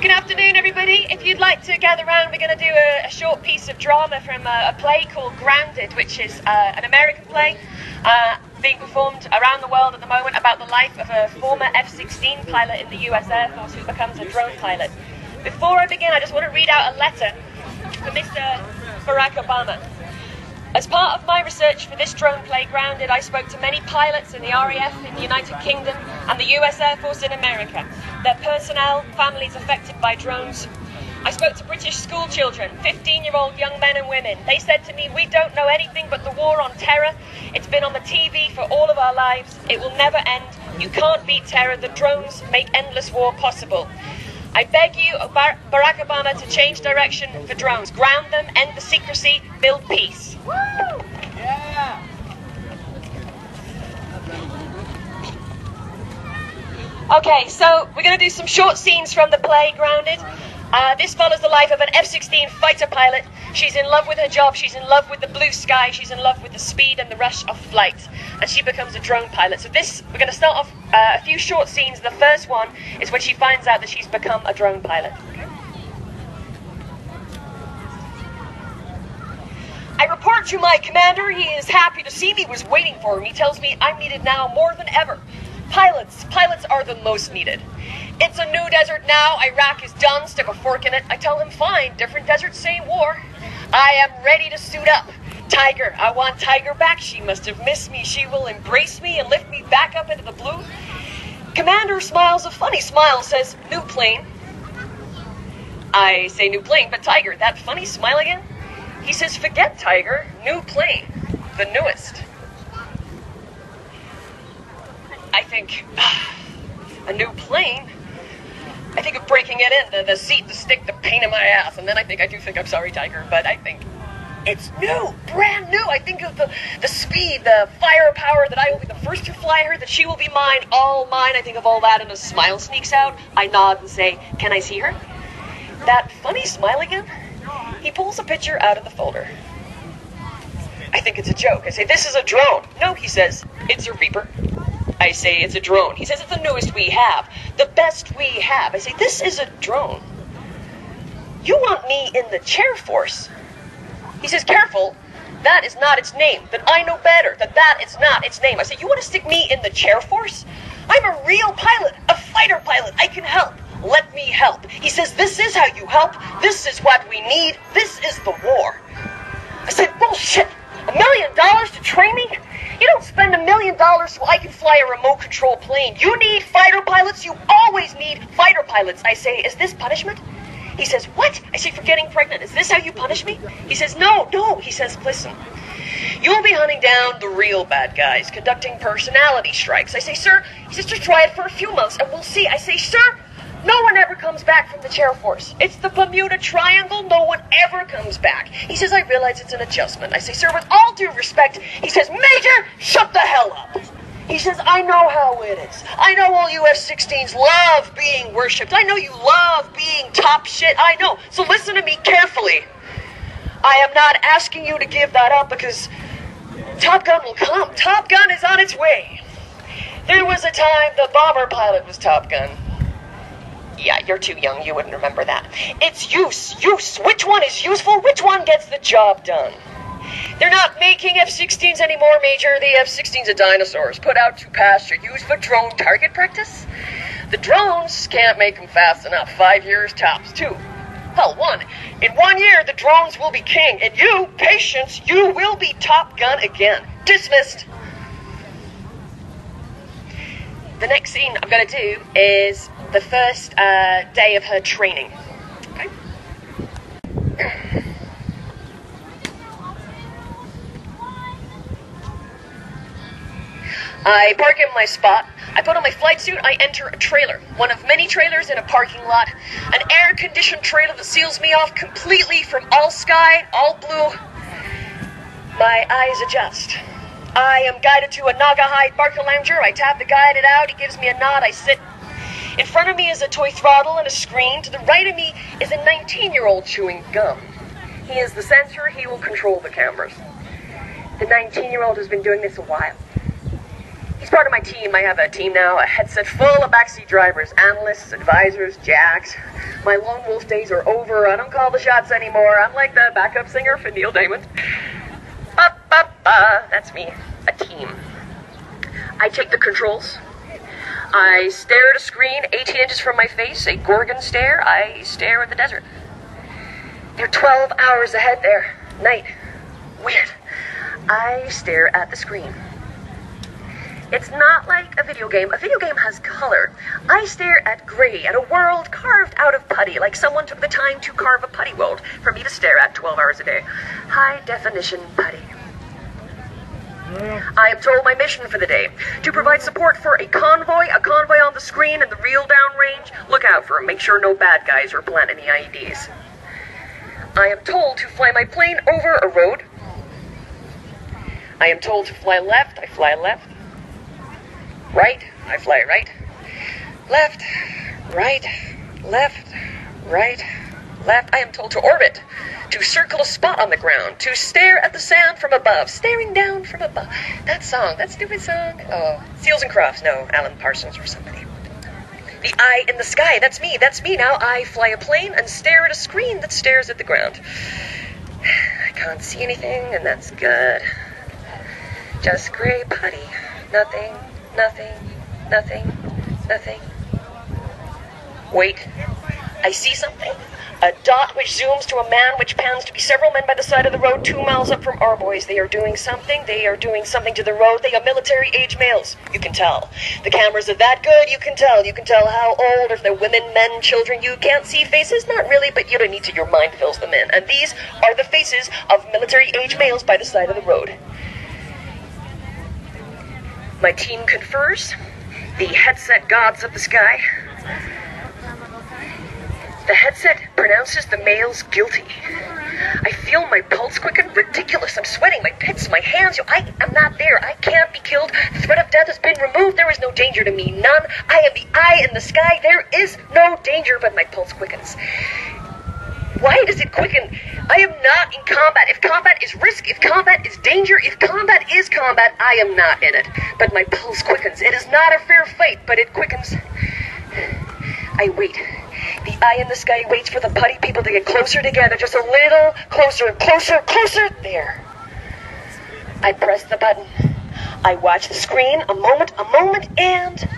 Good afternoon, everybody. If you'd like to gather around, we're going to do a short piece of drama from a play called Grounded, which is an American play being performed around the world at the moment about the life of a former F-16 pilot in the US Air Force who becomes a drone pilot. Before I begin, I just want to read out a letter to Mr. Barack Obama. As part of my research for this drone play, Grounded, I spoke to many pilots in the RAF in the United Kingdom and the US Air Force in America, their personnel, families affected by drones. I spoke to British school children, 15-year-old young men and women. They said to me, "We don't know anything but the war on terror. It's been on the TV for all of our lives. It will never end. You can't beat terror. The drones make endless war possible. I beg you, Barack Obama, to change direction for drones. Ground them, end the secrecy, build peace." Woo! Yeah! Okay, so we're going to do some short scenes from the play Grounded. This follows the life of an F-16 fighter pilot. She's in love with her job, she's in love with the blue sky, she's in love with the speed and the rush of flight, and she becomes a drone pilot. So we're going to start off a few short scenes. The first one is when she finds out that she's become a drone pilot. Okay. "I report to my commander. He is happy to see me, was waiting for me. He tells me I'm needed now more than ever. Pilots are the most needed. It's a new desert now. Iraq is done. Stick a fork in it. I tell him, fine. Different desert, same war. I am ready to suit up. Tiger, I want Tiger back. She must have missed me. She will embrace me and lift me back up into the blue." Commander smiles a funny smile, says, "New plane." I say, "New plane, but Tiger, that funny smile again?" He says, "Forget Tiger. New plane. The newest." I think, a new plane? I think of breaking it in, the seat, the stick, the pain in my ass, and then I do think I'm sorry, Tiger, but I think it's new, brand new. I think of the speed, the firepower, that I will be the first to fly her, that she will be mine, all mine. I think of all that, and a smile sneaks out. I nod and say, "Can I see her?" That funny smile again? He pulls a picture out of the folder. I think it's a joke. I say, "This is a drone." "No," he says, "it's a Reaper." I say, "It's a drone." He says, "It's the newest we have, the best we have." I say, "This is a drone. You want me in the chair force?" He says, "Careful, that is not its name, that I know better, that is not its name." I say, "You want to stick me in the chair force? I'm a real pilot, a fighter pilot. I can help. Let me help." He says, "This is how you help. This is what we need. This is the war." I said, "Bullshit. $1 million to train me? You don't spend $1 million so I can fly a remote control plane. You need fighter pilots. You always need fighter pilots." I say, "Is this punishment?" He says, "What?" I say, "For getting pregnant. Is this how you punish me?" He says, No. He says, "Listen, you'll be hunting down the real bad guys, conducting personality strikes." I say, "Sir," he says, "just try it for a few months and we'll see." I say, "Sir, no one ever comes back from the chair force. It's the Bermuda Triangle. No one ever comes back." He says, "I realize it's an adjustment." I say, "Sir, with all due respect," he says, "Major, shut the hell up." He says, "I know how it is. I know all you F-16s love being worshipped. I know you love being top shit. I know. So listen to me carefully. I am not asking you to give that up because Top Gun will come. Top Gun is on its way. There was a time the bomber pilot was Top Gun." Yeah, you're too young. You wouldn't remember that. It's use. Which one is useful? Which one gets the job done? They're not making F-16s anymore, Major. The F-16s are dinosaurs, put out to pasture, used for drone target practice. The drones can't make them fast enough. 5 years tops. 2. Hell, 1. In 1 year, the drones will be king. And you, patience, you will be Top Gun again. Dismissed. The next scene I'm going to do is the first day of her training. Okay? I park in my spot. I put on my flight suit. I enter a trailer. One of many trailers in a parking lot. An air-conditioned trailer that seals me off completely from all sky, all blue. My eyes adjust. I am guided to a Naugahyde Barcalounger. I tap the guide it out. He gives me a nod. I sit. In front of me is a toy throttle and a screen. To the right of me is a 19-year-old chewing gum. He is the sensor. He will control the cameras. The 19-year-old has been doing this a while. He's part of my team, I have a team now, a headset full of backseat drivers, analysts, advisors, jacks. My lone wolf days are over. I don't call the shots anymore. I'm like the backup singer for Neil Diamond. Ba-ba-ba. That's me. A team. I take the controls. I stare at a screen 18 inches from my face, a Gorgon stare. I stare at the desert. They're 12 hours ahead there. Night. Weird. I stare at the screen. It's not like a video game. A video game has color. I stare at gray, at a world carved out of putty, like someone took the time to carve a putty world for me to stare at 12 hours a day. High definition putty. I am told my mission for the day, to provide support for a convoy on the screen in the real downrange. Look out for them, make sure no bad guys are planting any IEDs. I am told to fly my plane over a road. I am told to fly left, I fly left. Right, I fly right. Left, right, left, right, left. I am told to orbit, to circle a spot on the ground, to stare at the sand from above, staring down from above. That song, that stupid song. Oh, Seals and Crofts, no, Alan Parsons or somebody. The eye in the sky, that's me now. I fly a plane and stare at a screen that stares at the ground. I can't see anything, and that's good. Just gray putty. Nothing, nothing, nothing, nothing. Wait, I see something. A dot which zooms to a man which pans to be several men by the side of the road 2 miles up from our boys. They are doing something. They are doing something to the road. They are military-age males. You can tell. The cameras are that good. You can tell. You can tell how old. If they're women, men, children. You can't see faces. Not really, but you don't need to. Your mind fills them in. And these are the faces of military-age males by the side of the road. My team confers. The headset gods of the sky. The headset pronounces the males guilty. I feel my pulse quicken. Ridiculous. I'm sweating. My pits, my hands. I am not there. I can't be killed. The threat of death has been removed. There is no danger to me. None. I am the eye in the sky. There is no danger, but my pulse quickens. Why does it quicken? I am not in combat. If combat is risk, if combat is danger, if combat is combat, I am not in it. But my pulse quickens. It is not a fair fight, but it quickens. I wait. The eye in the sky waits for the putty people to get closer together, just a little closer, closer, closer. There. I press the button. I watch the screen a moment, and